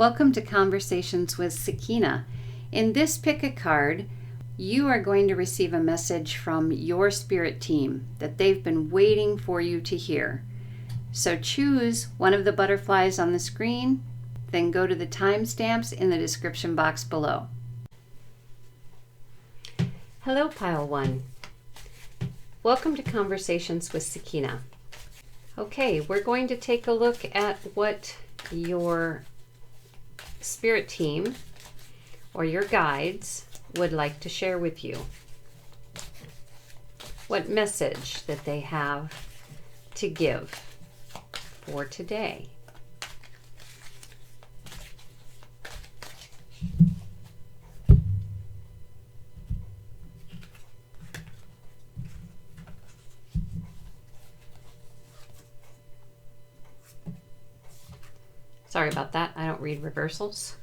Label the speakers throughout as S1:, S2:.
S1: Welcome to Conversations with Sakina. In this pick a card, you are going to receive a message from your spirit team that they've been waiting for you to hear. So choose one of the butterflies on the screen, then go to the timestamps in the description box below. Hello, Pile 1. Welcome to Conversations with Sakina. Okay, we're going to take a look at what your spirit team or your guides would like to share with you. What message that they have to give for today. Sorry about that. I don't read reversals.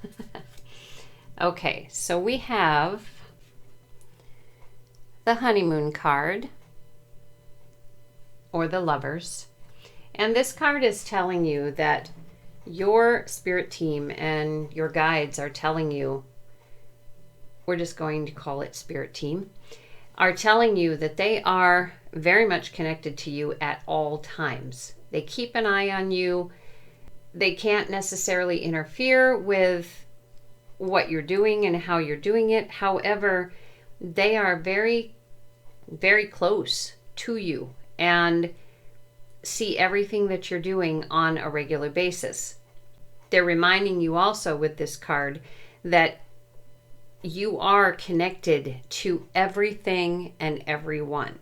S1: Okay, so we have the honeymoon card, or the lovers. And this card is telling you that your spirit team and your guides are telling you, we're just going to call it spirit team, are telling you that they are very much connected to you at all times. They keep an eye on you. They can't necessarily interfere with what you're doing and how you're doing it. However, they are very, very close to you and see everything that you're doing on a regular basis. They're reminding you also with this card that you are connected to everything and everyone.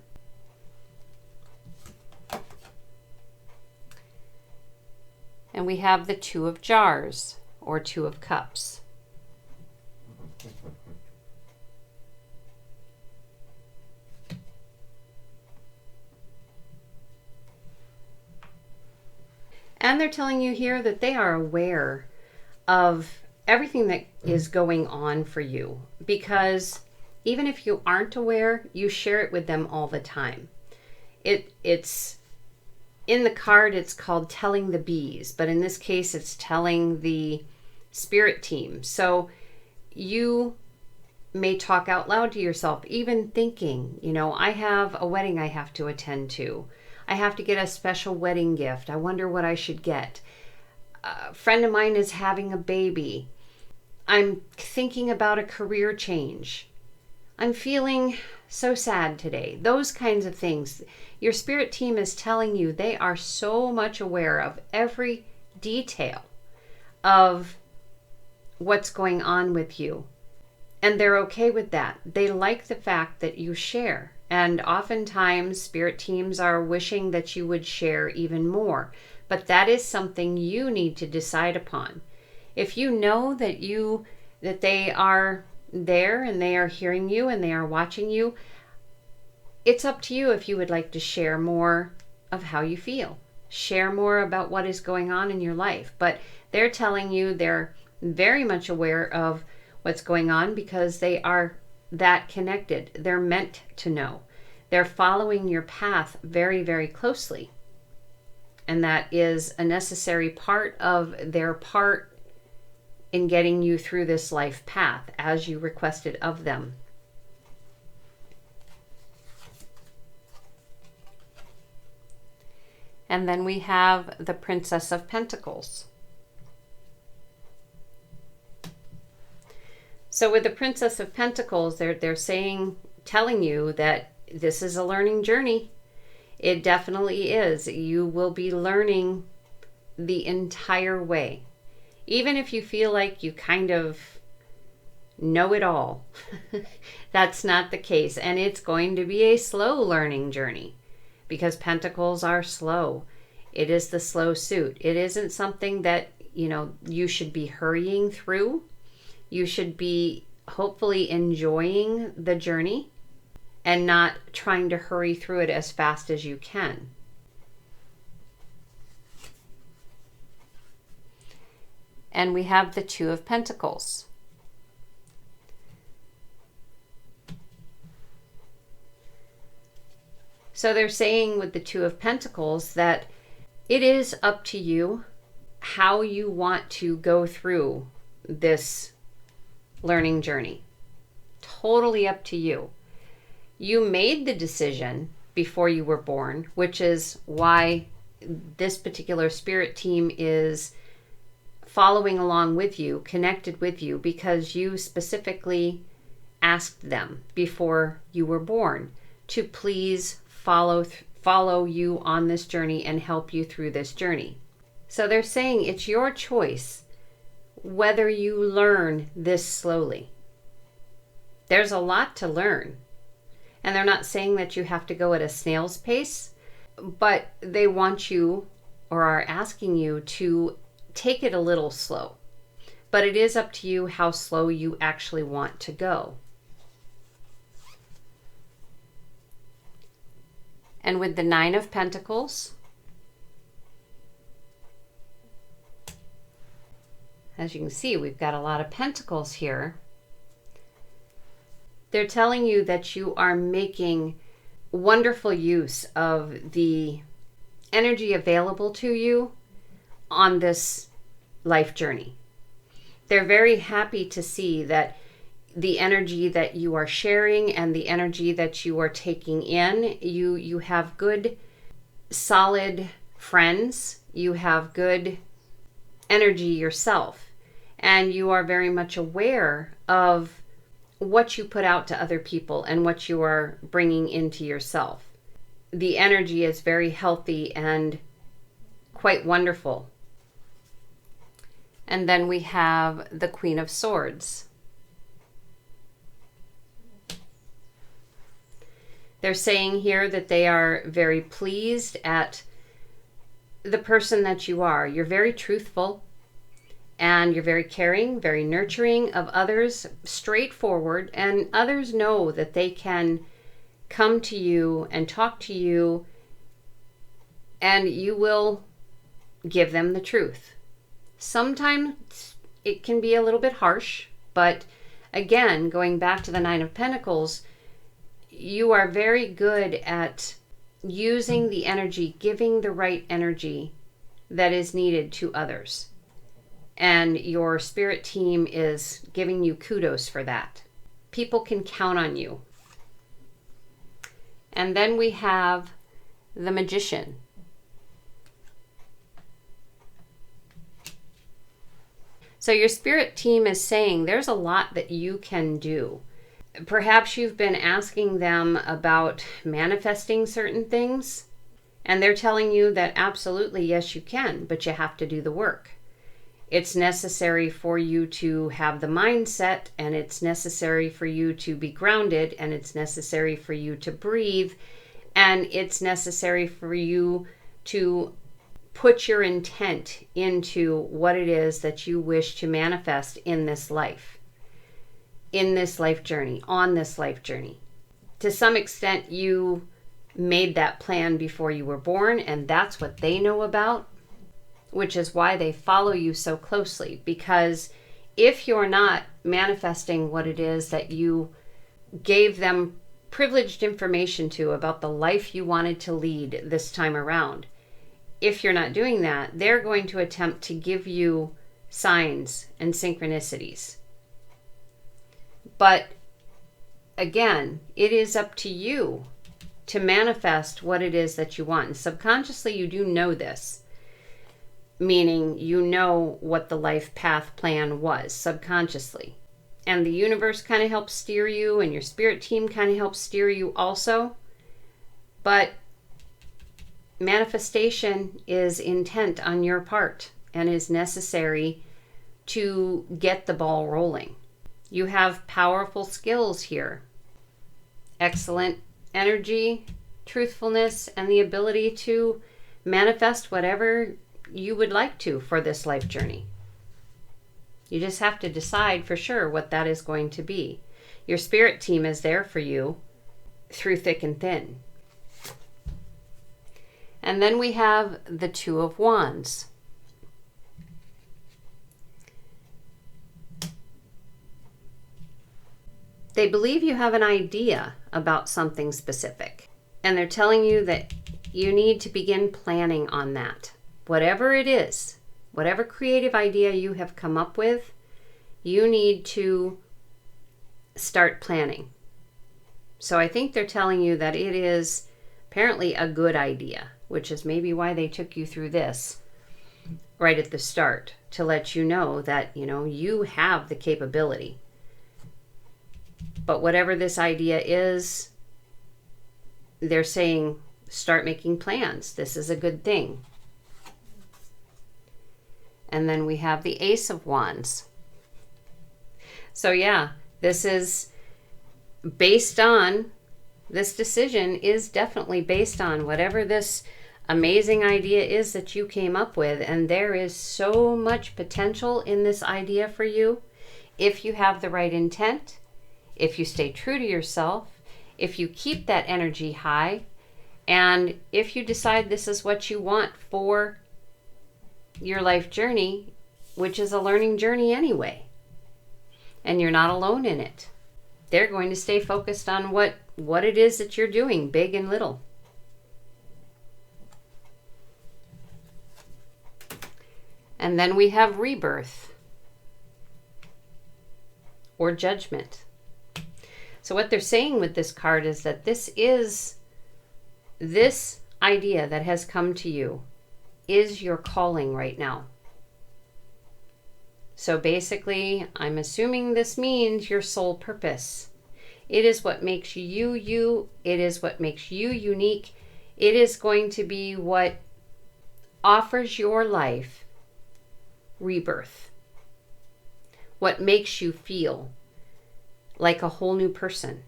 S1: And we have the Two of Jars, or Two of Cups. And they're telling you here that they are aware of everything that is going on for you, because even if you aren't aware, you share it with them all the time. It's in the card, it's called telling the bees, but in this case, it's telling the spirit team. So you may talk out loud to yourself, even thinking, I have a wedding I have to attend to. I have to get a special wedding gift. I wonder what I should get. A friend of mine is having a baby. I'm thinking about a career change. I'm feeling so sad today. Those kinds of things. Your spirit team is telling you they are so much aware of every detail of what's going on with you. And they're okay with that. They like the fact that you share. And oftentimes spirit teams are wishing that you would share even more. But that is something you need to decide upon. If you know that they are there and they are hearing you and they are watching you, it's up to you if you would like to share more of how you feel. Share more about what is going on in your life. But they're telling you they're very much aware of what's going on because they are that connected. They're meant to know. They're following your path very, very closely. And that is a necessary part of their part in getting you through this life path as you requested of them. And then we have the Princess of Pentacles. So with the Princess of Pentacles, they're telling you that this is a learning journey. It definitely is. You will be learning the entire way. Even if you feel like you kind of know it all, that's not the case. And it's going to be a slow learning journey because Pentacles are slow. It is the slow suit. It isn't something that, you should be hurrying through. You should be hopefully enjoying the journey and not trying to hurry through it as fast as you can. And we have the Two of Pentacles. So they're saying with the Two of Pentacles that it is up to you how you want to go through this learning journey. Totally up to you. You made the decision before you were born, which is why this particular spirit team is following along with you, connected with you, because you specifically asked them before you were born to please follow you on this journey and help you through this journey. So they're saying it's your choice whether you learn this slowly. There's a lot to learn. And they're not saying that you have to go at a snail's pace, but they want you, or are asking you, to take it a little slow. But it is up to you how slow you actually want to go. And with the 9 of Pentacles, as you can see, we've got a lot of pentacles here. They're telling you that you are making wonderful use of the energy available to you on this life journey. They're very happy to see that the energy that you are sharing and the energy that you are taking in, you have good, solid friends. You have good energy yourself. And you are very much aware of what you put out to other people and what you are bringing into yourself. The energy is very healthy and quite wonderful. And then we have the Queen of Swords. They're saying here that they are very pleased at the person that you are. You're very truthful. And you're very caring, very nurturing of others, straightforward, and others know that they can come to you and talk to you, and you will give them the truth. Sometimes it can be a little bit harsh, but again, going back to the 9 of Pentacles, you are very good at using the energy, giving the right energy that is needed to others. And your spirit team is giving you kudos for that. People can count on you. And then we have the Magician. So your spirit team is saying there's a lot that you can do. Perhaps you've been asking them about manifesting certain things, and they're telling you that absolutely, yes, you can, but you have to do the work. It's necessary for you to have the mindset, and it's necessary for you to be grounded, and it's necessary for you to breathe, and it's necessary for you to put your intent into what it is that you wish to manifest in this life journey, on this life journey. To some extent, you made that plan before you were born, and that's what they know about, which is why they follow you so closely. Because if you're not manifesting what it is that you gave them privileged information to about the life you wanted to lead this time around, if you're not doing that, they're going to attempt to give you signs and synchronicities. But again, it is up to you to manifest what it is that you want. And subconsciously, you do know this. Meaning you know what the life path plan was subconsciously. And the universe kind of helps steer you, and your spirit team kind of helps steer you also. But manifestation is intent on your part and is necessary to get the ball rolling. You have powerful skills here. Excellent energy, truthfulness, and the ability to manifest whatever you would like to for this life journey. You just have to decide for sure what that is going to be. Your spirit team is there for you through thick and thin. And then we have the 2 of Wands. They believe you have an idea about something specific, and they're telling you that you need to begin planning on that. Whatever it is, whatever creative idea you have come up with, you need to start planning. So I think they're telling you that it is apparently a good idea, which is maybe why they took you through this right at the start, to let you know that, you have the capability. But whatever this idea is, they're saying, start making plans. This is a good thing. And then we have the Ace of Wands. So yeah, this is based on, this decision is definitely based on whatever this amazing idea is that you came up with. And there is so much potential in this idea for you if you have the right intent, if you stay true to yourself, if you keep that energy high, and if you decide this is what you want for your life journey, which is a learning journey anyway, and you're not alone in it. They're going to stay focused on what it is that you're doing, big and little. And then we have rebirth or judgment. So what they're saying with this card is that this idea that has come to you is your calling right now. So basically, I'm assuming this means your soul purpose. It is what makes you you. It is what makes you unique. It is going to be what offers your life rebirth. What makes you feel like a whole new person.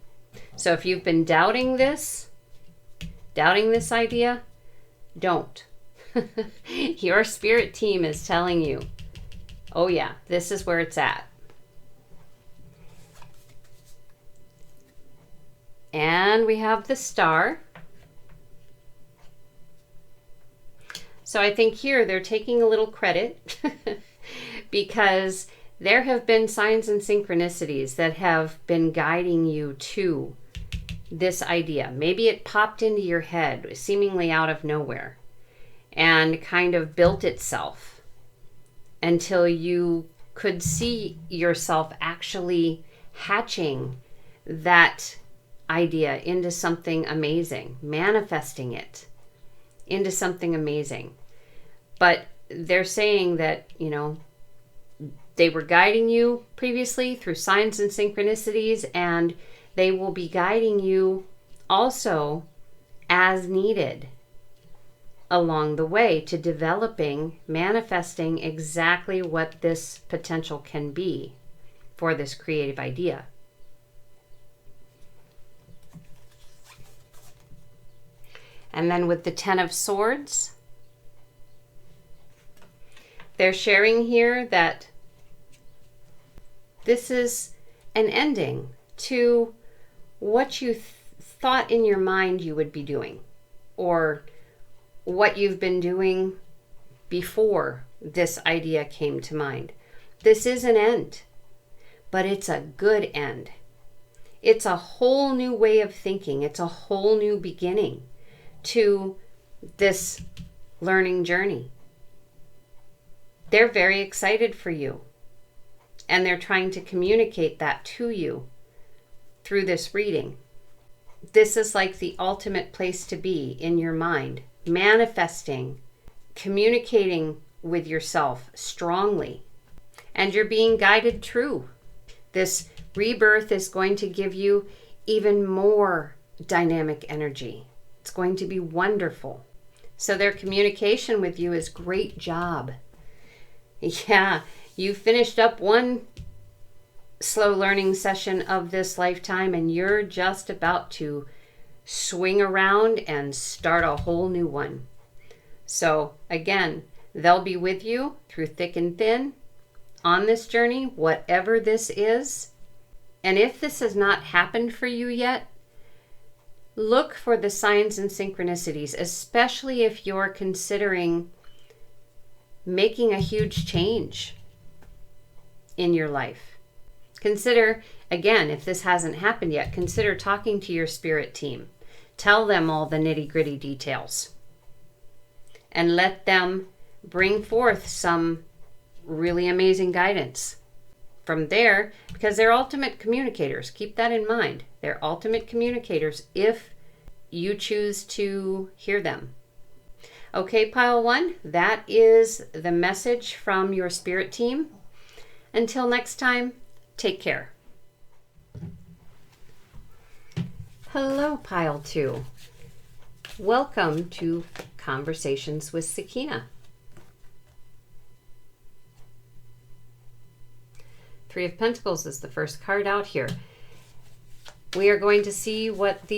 S1: So if you've been doubting this idea, don't. Your spirit team is telling you, oh yeah, this is where it's at. And we have the Star. So I think here they're taking a little credit because there have been signs and synchronicities that have been guiding you to this idea. Maybe it popped into your head seemingly out of nowhere and kind of built itself until you could see yourself actually hatching that idea into something amazing, manifesting it into something amazing. But they're saying that, they were guiding you previously through signs and synchronicities, and they will be guiding you also as needed along the way to developing, manifesting exactly what this potential can be for this creative idea. And then with the Ten of Swords, they're sharing here that this is an ending to what you thought in your mind you would be doing, or what you've been doing before this idea came to mind. This is an end, but it's a good end. It's a whole new way of thinking. It's a whole new beginning to this learning journey. They're very excited for you, and they're trying to communicate that to you through this reading. This is like the ultimate place to be in your mind, manifesting, communicating with yourself strongly, and you're being guided true. This rebirth is going to give you even more dynamic energy. It's going to be wonderful. So their communication with you is great job. Yeah, you finished up one slow learning session of this lifetime, and you're just about to swing around and start a whole new one. So again, they'll be with you through thick and thin on this journey, whatever this is. And if this has not happened for you yet, look for the signs and synchronicities, especially if you're considering making a huge change in your life. Consider, again, if this hasn't happened yet, consider talking to your spirit team. Tell them all the nitty-gritty details and let them bring forth some really amazing guidance. From there, because they're ultimate communicators, keep that in mind. They're ultimate communicators if you choose to hear them. Okay, pile one, that is the message from your spirit team. Until next time, take care. Hello, pile two. Welcome to Conversations with Sakina. Three of Pentacles is the first card out here. We are going to see what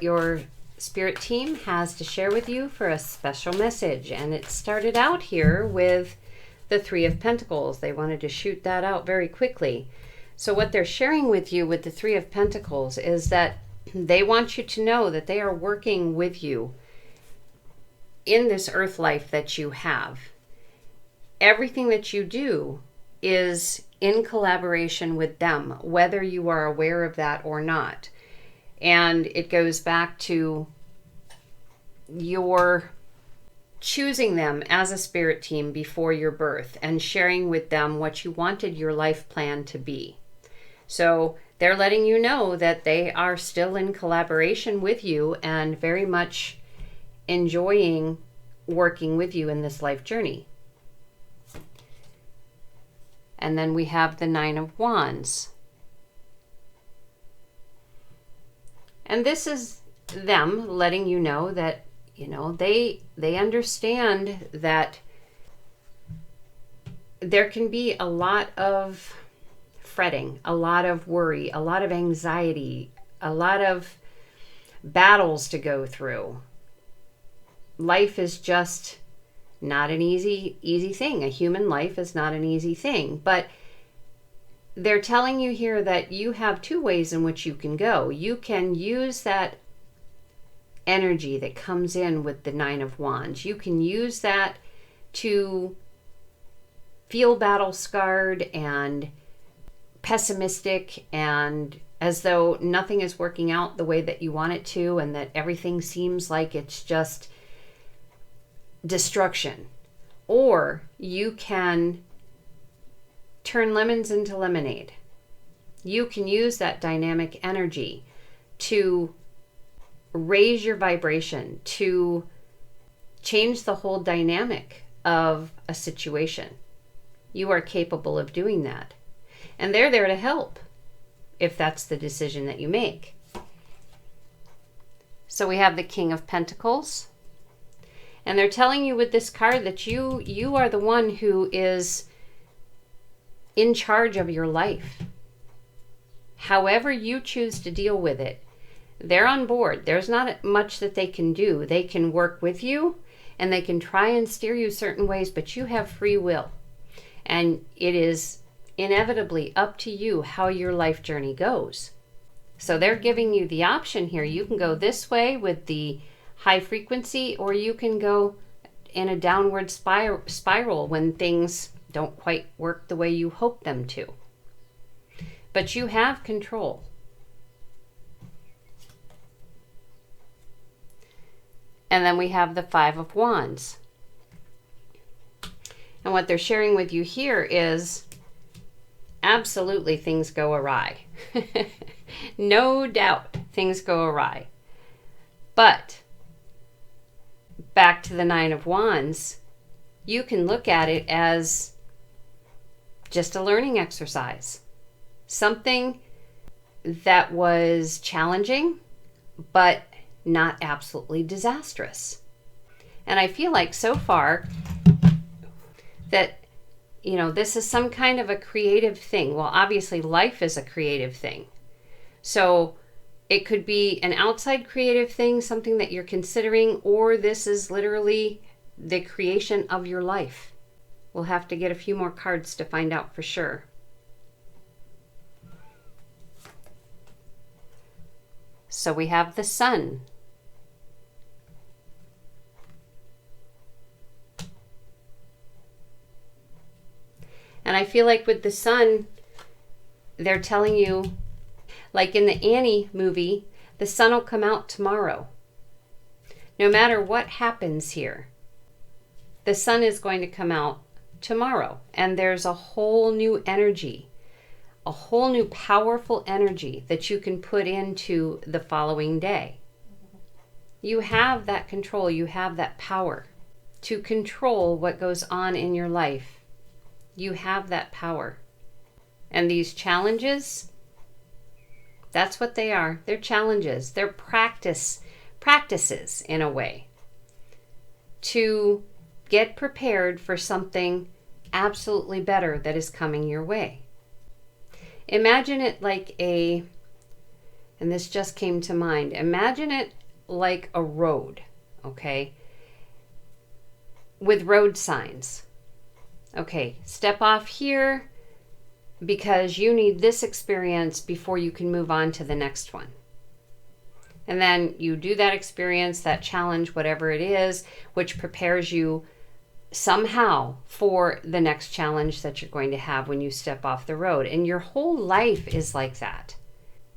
S1: your spirit team has to share with you for a special message. And it started out here with the Three of Pentacles. They wanted to shoot that out very quickly. So what they're sharing with you with the Three of Pentacles is that they want you to know that they are working with you in this earth life that you have. Everything that you do is in collaboration with them, whether you are aware of that or not. And it goes back to your choosing them as a spirit team before your birth and sharing with them what you wanted your life plan to be. So they're letting you know that they are still in collaboration with you and very much enjoying working with you in this life journey. And then we have the Nine of Wands. And this is them letting you know that, they understand that there can be a lot of fretting, a lot of worry, a lot of anxiety, a lot of battles to go through. Life is just not an easy thing. A human life is not an easy thing. But they're telling you here that you have two ways in which you can go. You can use that energy that comes in with the Nine of Wands. You can use that to feel battle scarred and pessimistic and as though nothing is working out the way that you want it to, and that everything seems like it's just destruction. Or you can turn lemons into lemonade. You can use that dynamic energy to raise your vibration, to change the whole dynamic of a situation. You are capable of doing that. And they're there to help if that's the decision that you make. So we have the King of Pentacles. And they're telling you with this card that you are the one who is in charge of your life. However you choose to deal with it, they're on board. There's not much that they can do. They can work with you and they can try and steer you certain ways, but you have free will. And it is inevitably up to you how your life journey goes. So they're giving you the option here. You can go this way with the high frequency, or you can go in a downward spiral when things don't quite work the way you hope them to. But you have control. And then we have the Five of Wands. And what they're sharing with you here is absolutely things go awry. No doubt things go awry. But back to the Nine of Wands, you can look at it as just a learning exercise. Something that was challenging, but not absolutely disastrous. And I feel like so far that, this is some kind of a creative thing. Well, obviously life is a creative thing. So it could be an outside creative thing, something that you're considering, or this is literally the creation of your life. We'll have to get a few more cards to find out for sure. So we have the Sun. And I feel like with the Sun, they're telling you, like in the Annie movie, the sun will come out tomorrow. No matter what happens here, The sun is going to come out tomorrow, and there's a whole new energy, a whole new powerful energy that you can put into the following day. You have that control, you have that power to control what goes on in your life. You have that power. And these challenges, that's what they are. They're challenges. They're practices in a way to get prepared for something absolutely better that is coming your way. Imagine it like and this just came to mind, imagine it like a road, okay? With road signs. Okay, step off here because you need this experience before you can move on to the next one. And then you do that experience, that challenge, whatever it is, which prepares you somehow for the next challenge that you're going to have when you step off the road. And your whole life is like that.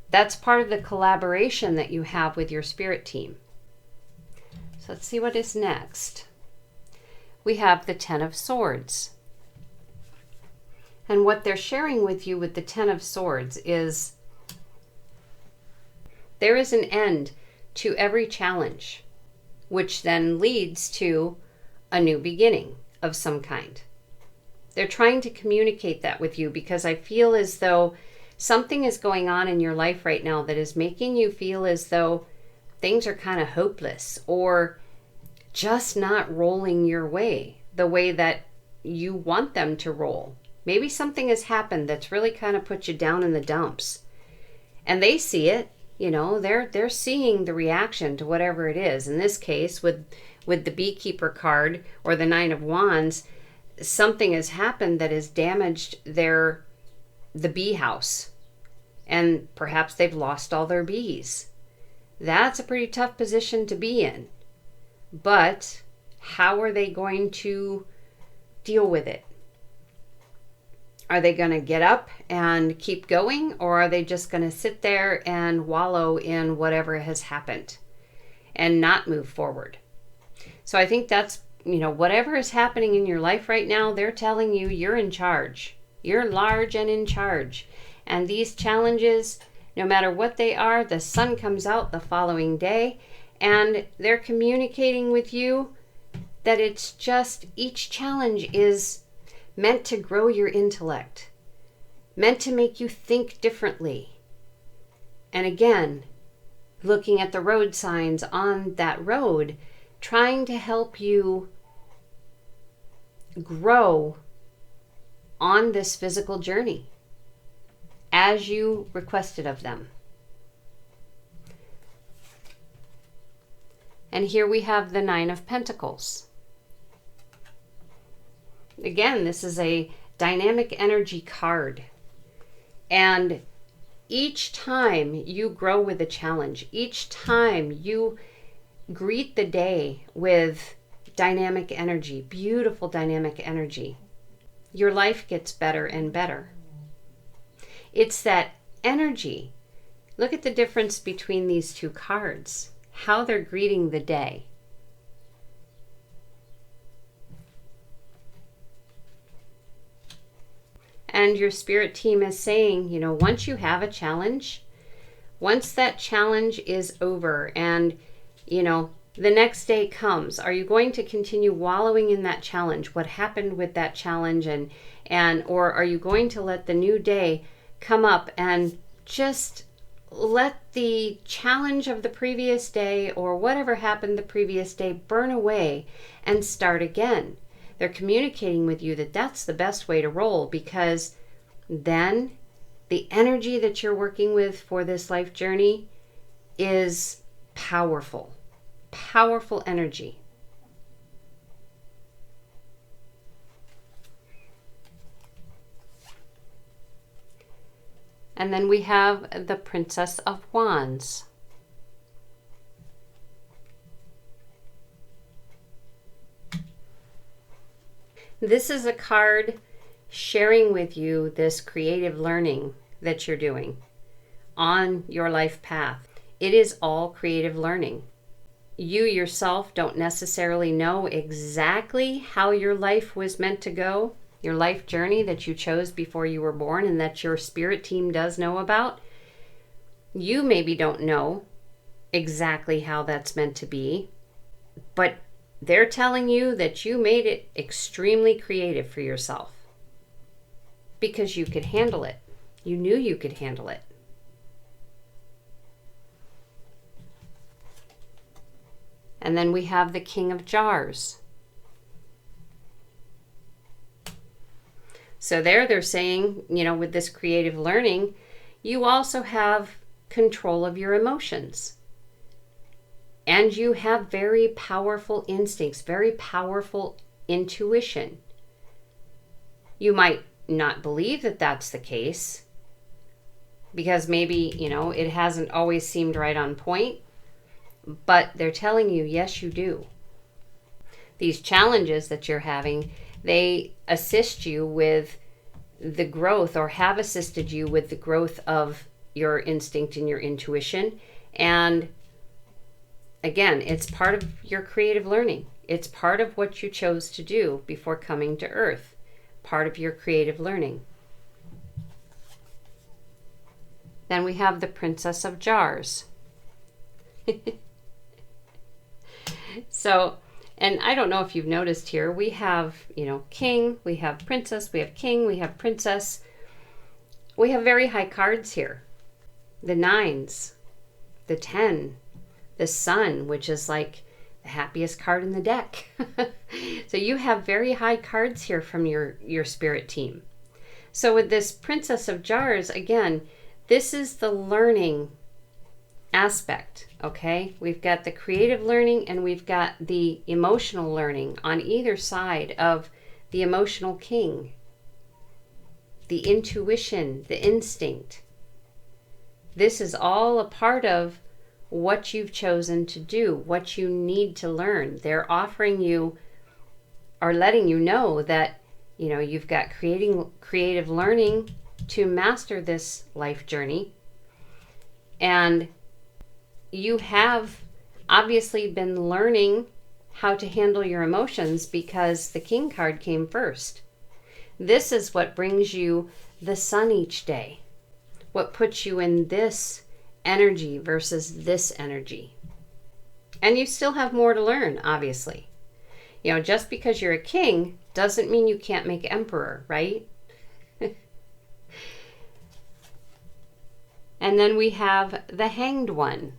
S1: That's part of the collaboration that you have with your spirit team. So let's see what is next. We have the Ten of Swords. And what they're sharing with you with the Ten of Swords is there is an end to every challenge, which then leads to a new beginning of some kind. They're trying to communicate that with you because I feel as though something is going on in your life right now that is making you feel as though things are kind of hopeless or just not rolling your way the way that you want them to roll. Maybe something has happened that's really kind of put you down in the dumps. And they see it, you know, they're seeing the reaction to whatever it is. In this case, with the Beekeeper card or the Nine of Wands, something has happened that has damaged the bee house. And perhaps they've lost all their bees. That's a pretty tough position to be in. But how are they going to deal with it? Are they going to get up and keep going, or are they just going to sit there and wallow in whatever has happened and not move forward? So I think that's, whatever is happening in your life right now, they're telling you you're in charge. You're large and in charge. And these challenges, no matter what they are, the sun comes out the following day, and they're communicating with you that it's just each challenge is meant to grow your intellect, meant to make you think differently. And again, looking at the road signs on that road, trying to help you grow on this physical journey as you requested of them. And here we have the Nine of Pentacles. Again, this is a dynamic energy card. And each time you grow with a challenge, each time you greet the day with dynamic energy, beautiful dynamic energy, your life gets better and better. It's that energy. Look at the difference between these two cards, how they're greeting the day. And your spirit team is saying, once you have a challenge, once that challenge is over and, the next day comes, are you going to continue wallowing in that challenge? What happened with that challenge? Or are you going to let the new day come up and just let the challenge of the previous day or whatever happened the previous day burn away and start again? They're communicating with you that that's the best way to roll, because then the energy that you're working with for this life journey is powerful, powerful energy. And then we have the Princess of Wands. This is a card sharing with you this creative learning that you're doing on your life path. It is all creative learning. you yourself don't necessarily know exactly how your life was meant to go, your life journey that you chose before you were born and that your spirit team does know about. You maybe don't know exactly how that's meant to be, but they're telling you that you made it extremely creative for yourself because you could handle it. You knew you could handle it. And then we have the King of Jars. So they're saying, with this creative learning, you also have control of your emotions. And you have very powerful instincts, very powerful intuition. You might not believe that that's the case because maybe, it hasn't always seemed right on point. But they're telling you, yes, you do. These challenges that you're having, they assist you with the growth, or have assisted you with the growth of your instinct and your intuition. And again, it's part of your creative learning. It's part of what you chose to do before coming to Earth. Part of your creative learning. Then we have the Princess of Jars. So, and I don't know if you've noticed here, we have, king, we have princess, we have king, we have princess. We have very high cards here. The 9s, the 10, the sun, which is like the happiest card in the deck. So you have very high cards here from your spirit team. So with this Princess of Jars, again, this is the learning aspect, okay? We've got the creative learning and we've got the emotional learning on either side of the emotional king. The intuition, the instinct. This is all a part of what you've chosen to do, what you need to learn. They're offering you or letting you know that, you've got creative learning to master this life journey. And you have obviously been learning how to handle your emotions because the King card came first. This is what brings you the sun each day. What puts you in this energy versus this energy. And you still have more to learn, obviously. Just because you're a king doesn't mean you can't make emperor, right? And then we have the Hanged One.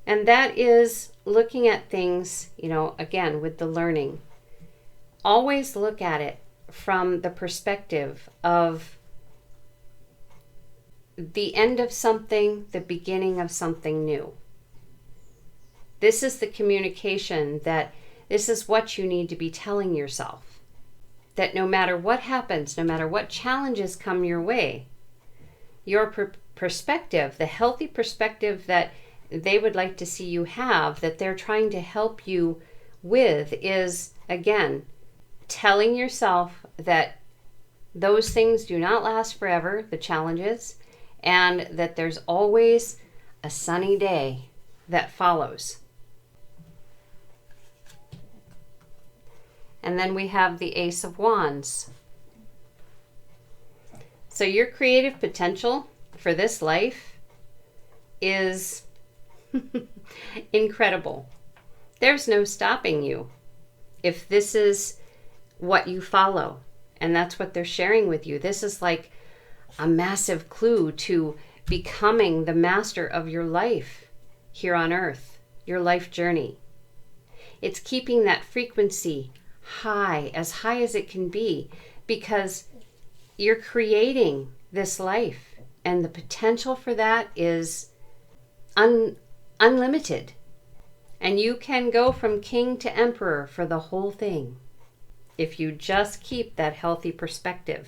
S1: And that is looking at things, again, with the learning. Always look at it from the perspective of the end of something, the beginning of something new. This is the communication that this is what you need to be telling yourself. That no matter what happens, no matter what challenges come your way, your perspective, the healthy perspective that they would like to see you have, that they're trying to help you with, is, again, telling yourself that those things do not last forever, the challenges, and that there's always a sunny day that follows. And then we have the Ace of Wands. So your creative potential for this life is incredible. There's no stopping you if this is what you follow. And that's what they're sharing with you. This is like a massive clue to becoming the master of your life here on Earth, your life journey. It's keeping that frequency high as it can be, because you're creating this life and the potential for that is unlimited. And you can go from king to emperor for the whole thing if you just keep that healthy perspective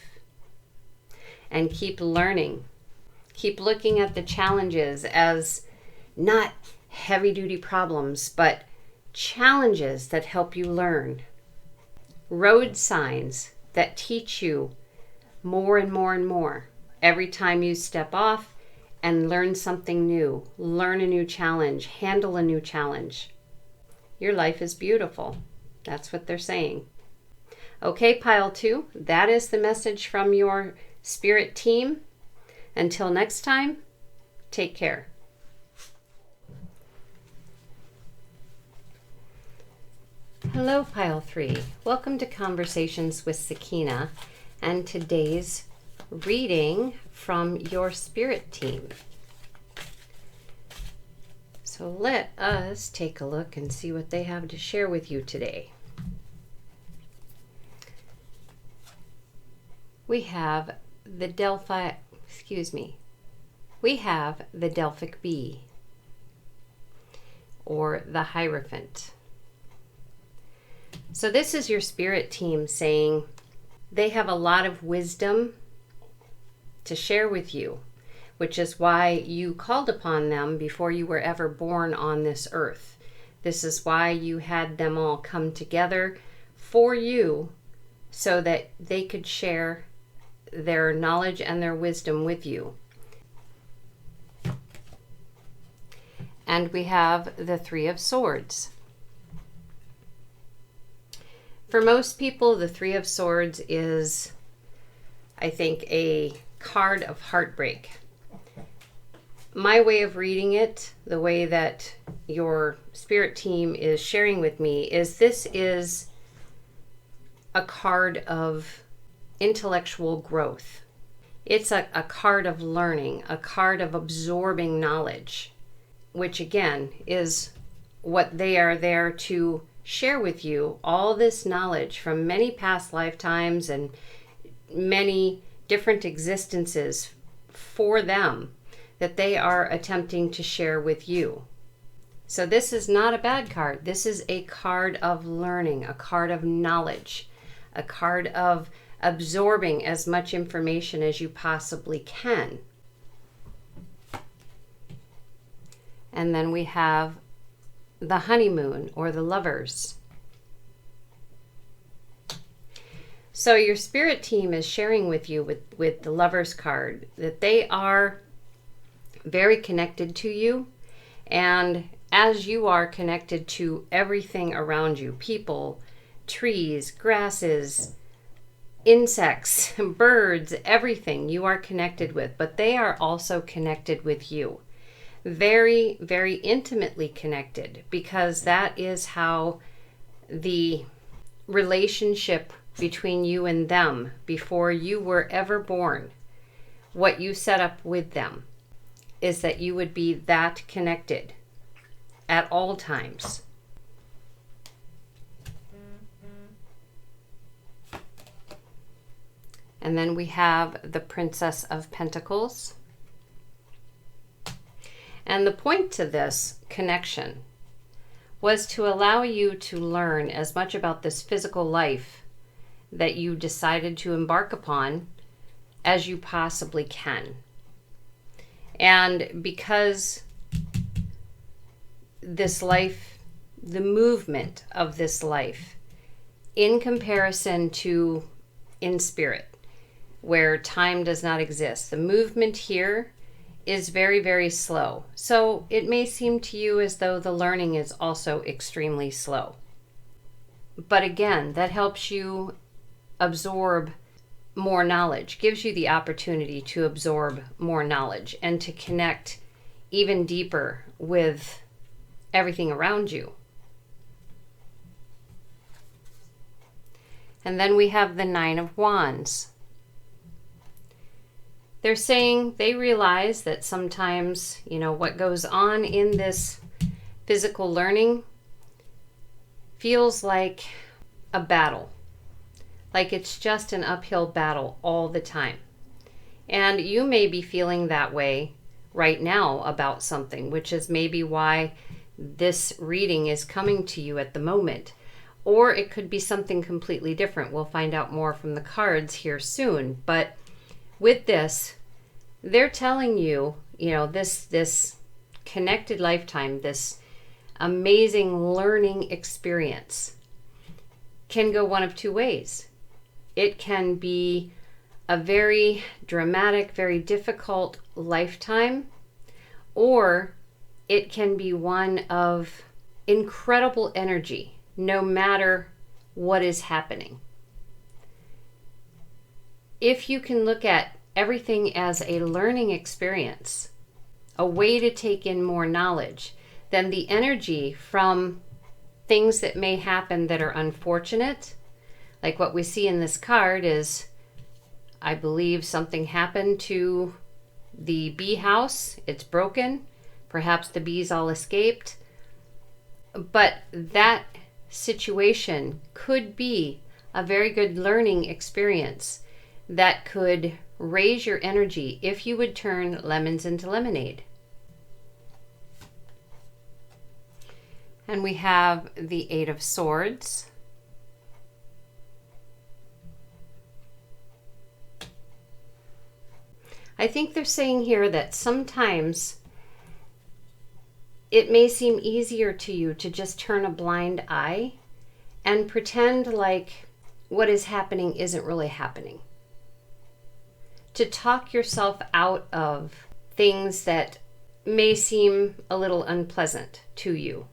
S1: and keep learning. Keep looking at the challenges as not heavy-duty problems, but challenges that help you learn. Road signs that teach you more and more and more. Every time you step off and learn something new, learn a new challenge, handle a new challenge, your life is beautiful. That's what they're saying. Okay, pile 2, that is the message from your spirit team. Until next time, take care. Hello, pile 3. Welcome to Conversations with Sakina and today's reading from your spirit team. So let us take a look and see what they have to share with you today. We have the Delphic bee, or the Hierophant. So this is your spirit team saying they have a lot of wisdom to share with you, which is why you called upon them before you were ever born on this earth. This is why you had them all come together for you so that they could share their knowledge and their wisdom with you. And we have the Three of Swords. For most people, the Three of Swords is, I think, a card of heartbreak. My way of reading it, the way that your spirit team is sharing with me, is this is a card of intellectual growth. It's a card of learning, a card of absorbing knowledge, which again is what they are there to share with you, all this knowledge from many past lifetimes and many different existences for them that they are attempting to share with you. So this is not a bad card. This is a card of learning, a card of knowledge, a card of absorbing as much information as you possibly can. And then we have the honeymoon, or the lovers. So your spirit team is sharing with you with the lovers card that they are very connected to you, and as you are connected to everything around you, people, trees, grasses, insects, birds, everything you are connected with, but they are also connected with you. Very, very intimately connected, because that is how the relationship between you and them before you were ever born, what you set up with them is that you would be that connected at all times. And then we have the Princess of Pentacles. And the point to this connection was to allow you to learn as much about this physical life that you decided to embark upon as you possibly can. And because this life, the movement of this life, in comparison to in spirit, where time does not exist, the movement here is very, very slow. So it may seem to you as though the learning is also extremely slow. But again, that helps you absorb more knowledge, gives you the opportunity to absorb more knowledge and to connect even deeper with everything around you. And then we have the Nine of Wands. They're saying they realize that sometimes, what goes on in this physical learning feels like a battle. Like it's just an uphill battle all the time. And you may be feeling that way right now about something, which is maybe why this reading is coming to you at the moment. Or it could be something completely different. We'll find out more from the cards here soon. But with this, they're telling you, this connected lifetime, this amazing learning experience can go one of two ways. It can be a very dramatic, very difficult lifetime, or it can be one of incredible energy, no matter what is happening. If you can look at everything as a learning experience, a way to take in more knowledge, then the energy from things that may happen that are unfortunate, like what we see in this card is, I believe something happened to the bee house. It's broken. Perhaps the bees all escaped. But that situation could be a very good learning experience that could raise your energy if you would turn lemons into lemonade. And we have the Eight of Swords. I think they're saying here that sometimes it may seem easier to you to just turn a blind eye and pretend like what is happening isn't really happening. To talk yourself out of things that may seem a little unpleasant to you.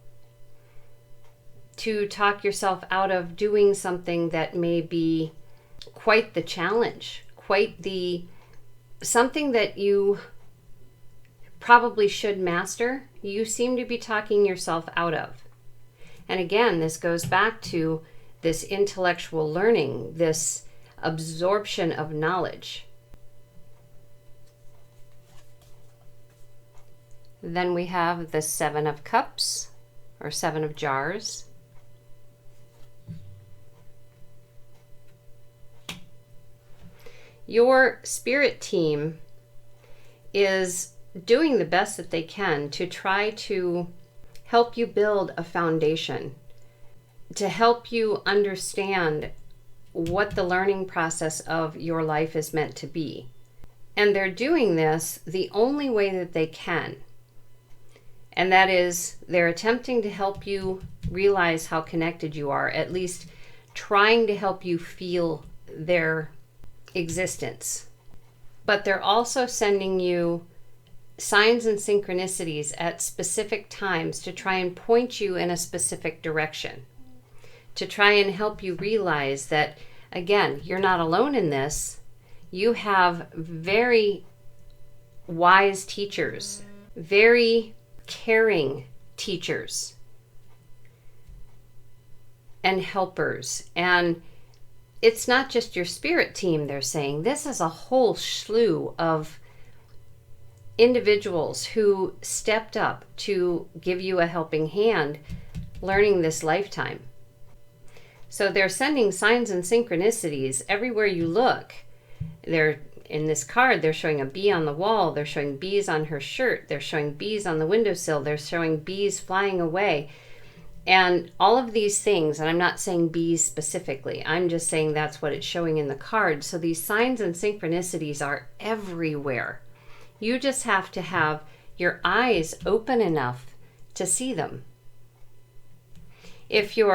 S1: To talk yourself out of doing something that may be quite the challenge, quite the something that you probably should master, you seem to be talking yourself out of. And again, this goes back to this intellectual learning, this absorption of knowledge. Then we have the Seven of Cups, or Seven of Jars. Your spirit team is doing the best that they can to try to help you build a foundation, to help you understand what the learning process of your life is meant to be. And they're doing this the only way that they can. And that is, they're attempting to help you realize how connected you are, at least trying to help you feel their existence. But they're also sending you signs and synchronicities at specific times to try and point you in a specific direction, to try and help you realize that, again, you're not alone in this. You have very wise teachers, very caring teachers and helpers. And it's not just your spirit team, they're saying. This is a whole slew of individuals who stepped up to give you a helping hand learning this lifetime. So they're sending signs and synchronicities everywhere you look. They're in this card, they're showing a bee on the wall, they're showing bees on her shirt, they're showing bees on the windowsill, they're showing bees flying away. And all of these things, and I'm not saying bees specifically, I'm just saying that's what it's showing in the card. So these signs and synchronicities are everywhere. You just have to have your eyes open enough to see them. If you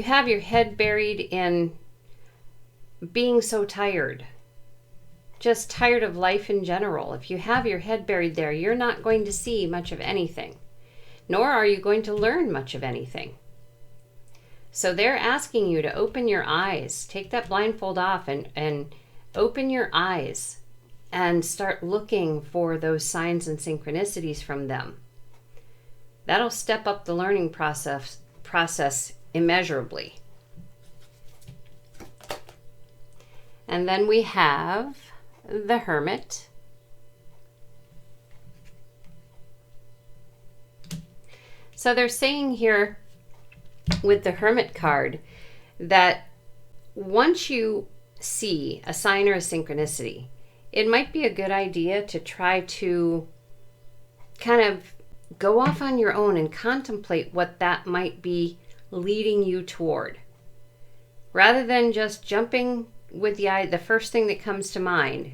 S1: have your head buried in being so tired, just tired of life in general, if you have your head buried there, you're not going to see much of anything, nor are you going to learn much of anything. So they're asking you to open your eyes, take that blindfold off and open your eyes and start looking for those signs and synchronicities from them. That'll step up the learning process immeasurably. And then we have the Hermit. So they're saying here with the Hermit card that once you see a sign or a synchronicity, it might be a good idea to try to kind of go off on your own and contemplate what that might be leading you toward. Rather than just jumping with the first thing that comes to mind,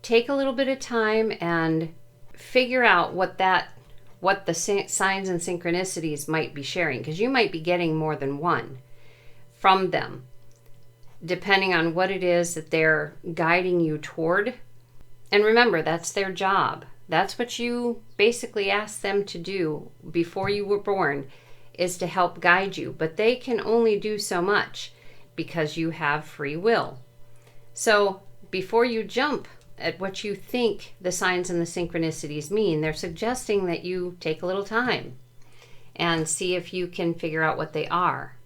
S1: take a little bit of time and figure out what the signs and synchronicities might be sharing, because you might be getting more than one from them. depending on what it is that they're guiding you toward. And remember, that's their job. That's what you basically asked them to do before you were born, is to help guide you. But they can only do so much because you have free will. So before you jump at what you think the signs and the synchronicities mean, they're suggesting that you take a little time and see if you can figure out what they are.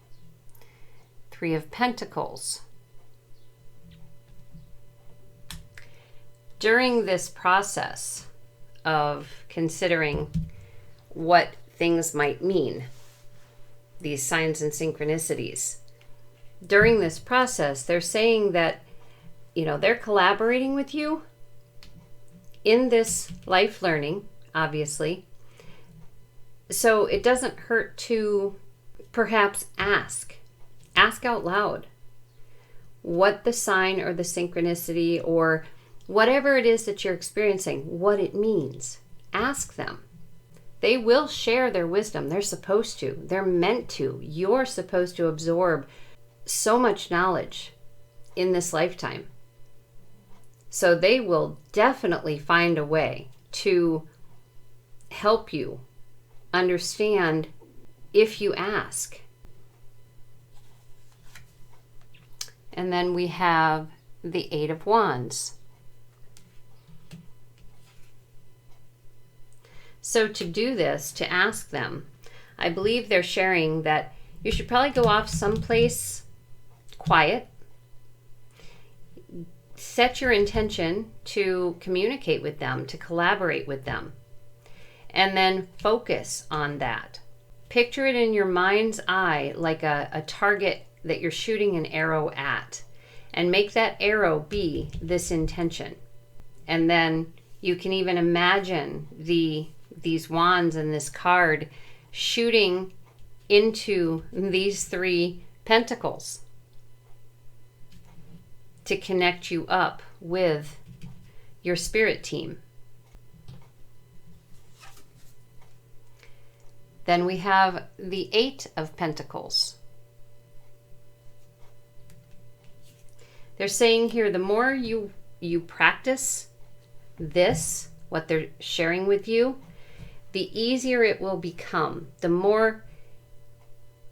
S1: Three of Pentacles. During this process of considering what things might mean, these signs and synchronicities, during this process, they're saying that, they're collaborating with you in this life learning, obviously. So it doesn't hurt to perhaps ask out loud what the sign or the synchronicity or whatever it is that you're experiencing, what it means. Ask them. They will share their wisdom. They're supposed to. They're meant to. You're supposed to absorb so much knowledge in this lifetime. So they will definitely find a way to help you understand if you ask. And then we have the Eight of Wands. So to do this, to ask them, I believe they're sharing that you should probably go off someplace quiet. Set your intention to communicate with them, to collaborate with them, and then focus on that. Picture it in your mind's eye like a target that you're shooting an arrow at, and make that arrow be this intention. And then you can even imagine these wands and this card shooting into these three pentacles to connect you up with your spirit team. Then we have the Eight of Pentacles. They're saying here, the more you practice this, what they're sharing with you, the easier it will become. The more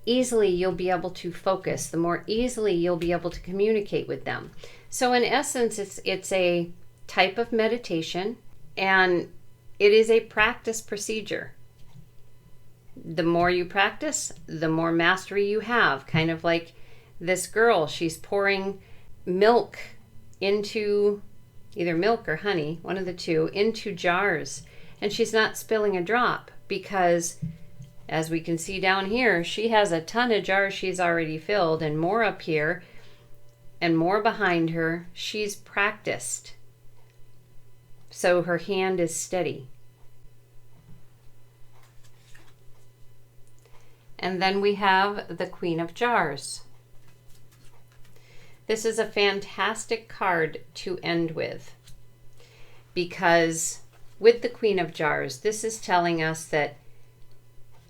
S1: easily you'll be able to focus, the more easily you'll be able to communicate with them. So in essence, it's a type of meditation, and it is a practice procedure. The more you practice, the more mastery you have. Kind of like this girl, she's pouring milk into, either milk or honey, one of the two, into jars. And she's not spilling a drop because, as we can see down here, she has a ton of jars she's already filled, and more up here and more behind her. She's practiced. So her hand is steady. And then we have the Queen of Jars. This is a fantastic card to end with, because with the Queen of Jars, this is telling us that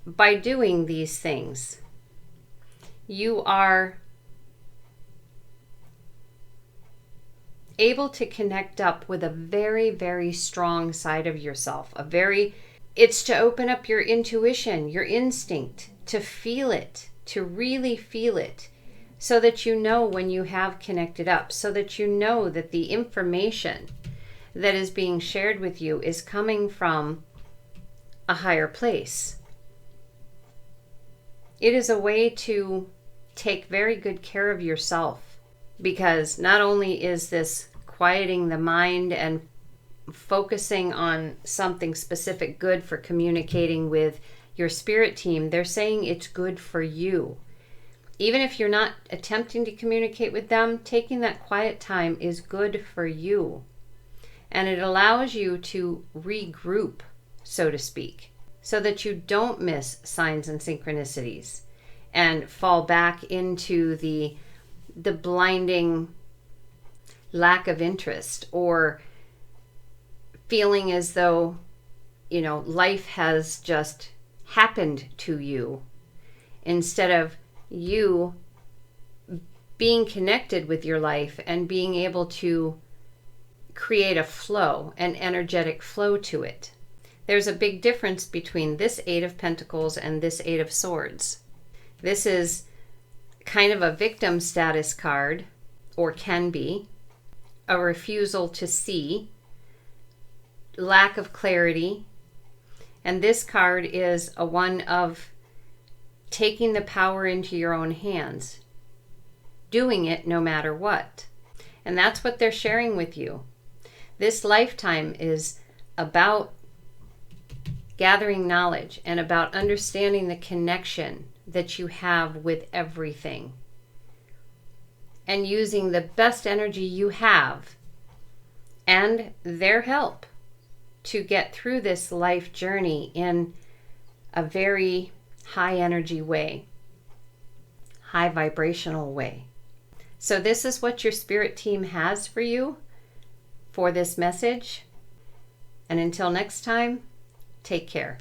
S1: by doing these things, you are able to connect up with a very, very strong side of yourself. It's to open up your intuition, your instinct, to feel it, to really feel it, so that you know when you have connected up, so that you know that the information that is being shared with you is coming from a higher place. It is a way to take very good care of yourself, because not only is this quieting the mind and focusing on something specific good for communicating with your spirit team, they're saying it's good for you. Even if you're not attempting to communicate with them, taking that quiet time is good for you. And it allows you to regroup, so to speak, so that you don't miss signs and synchronicities and fall back into the blinding lack of interest, or feeling as though, life has just happened to you, instead of you being connected with your life and being able to create a flow, an energetic flow to it. There's a big difference between this Eight of Pentacles and this Eight of Swords. This is kind of a victim status card, or can be, a refusal to see, lack of clarity. And this card is a one of taking the power into your own hands, doing it no matter what. And that's what they're sharing with you. This lifetime is about gathering knowledge and about understanding the connection that you have with everything and using the best energy you have and their help to get through this life journey in a very high energy way, high vibrational way. So this is what your spirit team has for you for this message. And until next time, take care.